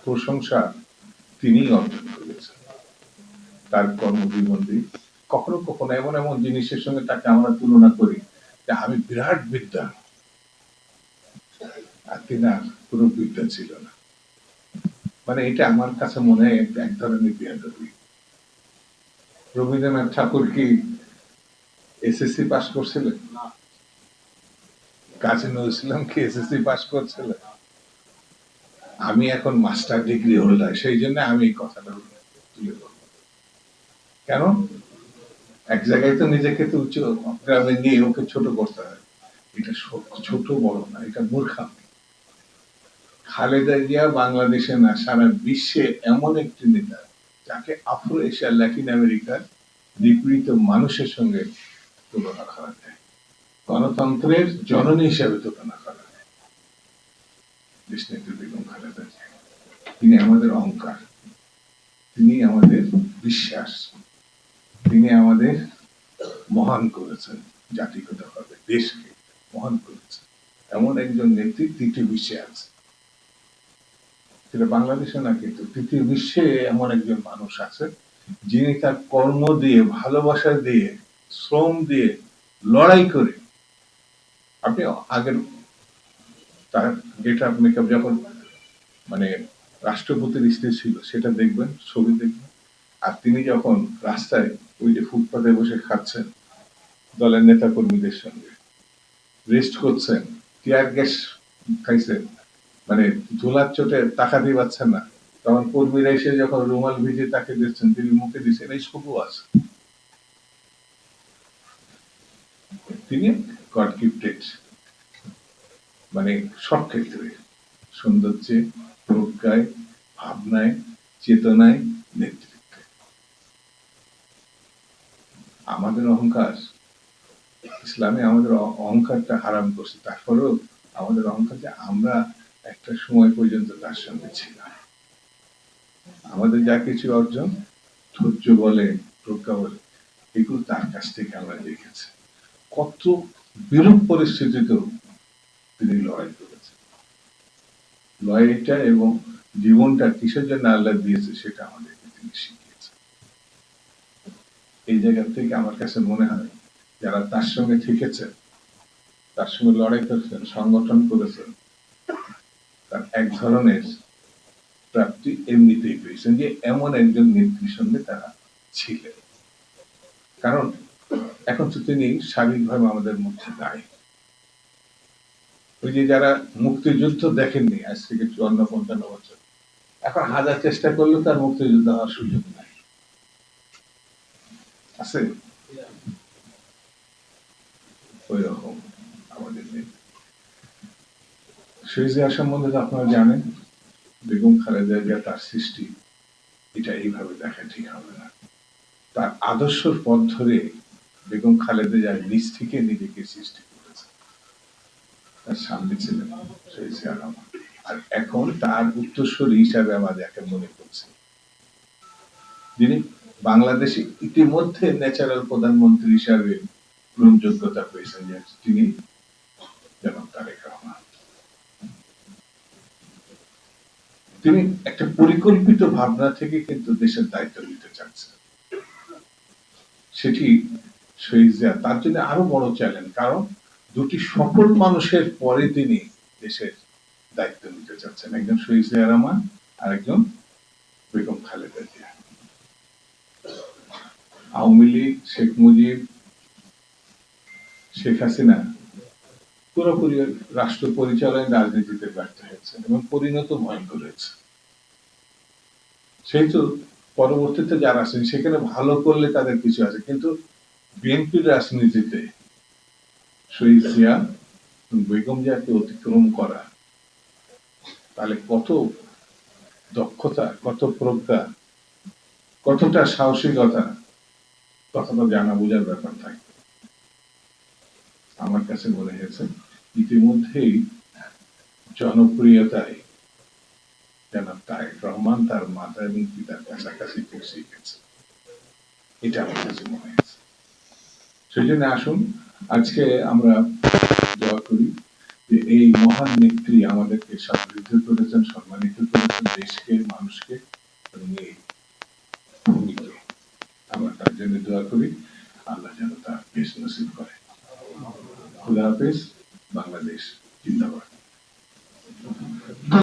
প্রশংসা তিনিই অর্জন করেছেন। তার কর্মজীবনী কখনো কখনো এমন এমন জিনিসের সঙ্গে তাকে আমরা তুলনা করি যে আমি বিরাট বিদ্যা, আর তিনার কোনো বিদ্যা ছিল না। মানে এটা আমার কাছে মনে হয় এক ধরনের বেয়াদবি। রবীন্দ্রনাথ ঠাকুর কি এসএসসি পাস করছিলেন? কাজী নজরুল ইসলাম কি এসএসসি পাস করছিলেন? আমি এখন মাস্টার ডিগ্রি হোল্ডার, সেই জন্য আমি এই কথাটা তুলে ধরব। কেন? এক জায়গায় তো নিজেকে তো উচ্চ গ্রামে নিয়ে ওকে ছোট করতে হয়। এটা ছোট বড় না, এটা মূর্খামি। খালেদা জিয়া বাংলাদেশে না, সারা বিশ্বে এমন একটি নেতা যাকে আফ্রো এশিয়া, ল্যাটিন আমেরিকার নিপীড়িত মানুষের সঙ্গে তুলনা করা যায়, গণতন্ত্রের জননী হিসাবে তুলনা করা যায়। দেশনেত্রী বেগম খালেদা জিয়া, তিনি আমাদের অহংকার, তিনি আমাদের বিশ্বাস, তিনি আমাদের মহান করেছেন, জাতিগতভাবে দেশকে মহান করেছেন। এমন একজন নেত্রী তৃতীয় বিশ্বে আছে, সেটা বাংলাদেশে না, কিন্তু তৃতীয় বিশ্বে এমন একজন মানুষ আছে যিনি তার কর্ম দিয়ে, ভালোবাসা দিয়ে, শ্রম দিয়ে, লড়াই করে, আপনি আগের তার গেট আপ মেকআপ যখন মানে রাষ্ট্রপতির স্ত্রী ছিল সেটা দেখবেন, ছবি দেখবেন। আর তিনি যখন রাস্তায় ওই যে ফুটপাতে বসে খাচ্ছেন দলের নেতা কর্মীদের সঙ্গে, রেস্ট করছেন, টিয়ার গ্যাস খাইছেন, মানে ধুলার চোটে তাকাতেই পাচ্ছেন না, তখন কর্মীরা এসে যখন রুমাল ভিজে তাকে দিচ্ছেন, তিনি মুখে দিচ্ছেন, এই শুভ আছে। তিনি গড গিফটেড, মানে সব ক্ষেত্রে, সৌন্দর্যে, প্রজ্ঞায়, ভাবনায়, চেতনায়, নেতৃত্বে। আমাদের অহংকার, ইসলামে আমাদের অহংকারটা হারাম করছে, তারপরেও আমাদের অহংকার যে আমরা একটা সময় পর্যন্ত তার সঙ্গে ছিলাম। আমাদের যা কিছু অর্জন, ধৈর্য বলে, প্রজ্ঞা বলে, এগুলো তার কাছ থেকে আমরা দেখেছি। কত বিরূপ পরিস্থিতিতেও তিনি লড়াই করেছেন। লড়াইটা এবং জীবনটা কিসের জন্য আল্লাহ দিয়েছে সেটা আমাদেরকে তিনি শিখিয়েছে। এই জায়গা থেকে আমার কাছে মনে হয় যারা তার সঙ্গে থেকেছেন, তার সঙ্গে লড়াই করেছেন, সংগঠন করেছেন, তার এক ধরনের প্রাপ্তি এমনিতেই পেয়েছেন যে এমন একজন নেত্রীর সঙ্গে তারা ছিলেন। কারণ এখন তো তিনি শারীরিকভাবে আমাদের মধ্যে নাই। ওই যে যারা মুক্তিযুদ্ধ দেখেননি আজ থেকে 54-55 বছর, এখন হাজার চেষ্টা করলেও তার মুক্তিযুদ্ধ হওয়ার সুযোগ নাই। আছে ওই রকম আমাদের নেই। শহীদ জিয়া সম্বন্ধে তো আপনারা জানেন, বেগম খালেদা জিয়া তার সৃষ্টি, এটা এইভাবে দেখা ঠিক হবে না। তার আদর্শর পথ ধরে বেগম খালেদা জিয়া নিজ থেকে নিজেকে সৃষ্টি করেছে। তার সামনে ছিলেন শহীদ জিয়া রহমান, আর এখন তার উত্তরসূরি হিসাবে আমরা যাকে মনে করছি, যিনি বাংলাদেশে ইতিমধ্যে ন্যাচারাল প্রধানমন্ত্রী হিসাবে গ্রহণযোগ্যতা পেয়েছেন, তিনি জনাব তারেক রহমান। তিনি একটা পরিকল্পিত ভাবনা থেকে কিন্তু দেশের দায়িত্ব নিতে চাচ্ছেন, সেটি শহীদ জিয়া তার জন্য আরো বড় চ্যালেঞ্জ। কারণ দুটি সফল মানুষের পরে তিনি দেশের দায়িত্ব নিতে চাচ্ছেন, একজন শহীদ জিয়া রহমান আর একজন বেগম খালেদা জিয়া। আওয়ামী লীগ, শেখ মুজিব, শেখ হাসিনা পুরোপুরি রাষ্ট্র পরিচালনায় রাজনীতিতে ব্যর্থ হয়েছে এবং পরিণত ভয়ঙ্কর হয়েছে। সেহেতু পরবর্তীতে যারা আছেন সেখানে ভালো করলে তাদের কিছু আছে, কিন্তু বিএনপির রাজনীতিতে শহীদ জিয়া বেগম জিয়াকে অতিক্রম করা, তাহলে কত দক্ষতা, কত প্রজ্ঞা, কতটা সাহসিকতা, ততটা জানা বোঝার ব্যাপার থাকে। আমার কাছে মনে হয়েছে ইতিমধ্যেই জনপ্রিয়তায় জনাব তারেক রহমান তার মাতা এবং পিতার কাছাকাছি পৌঁছে গেছে, এটা আমার কাছে মনে হয়েছে। সেই জন্য আসুন আজকে আমরা দোয়া করি যে এই মহান নেত্রী আমাদেরকে সমৃদ্ধ করেছেন, সম্মানিত করেছেন, দেশকে, মানুষকে এবং এই ভূমিকে। আমরা তার জন্য দোয়া করি, আল্লাহ যেন তার বেশ নসিব করে। খুদা হাফেজ। বাংলাদেশ জিন্দাবাদ।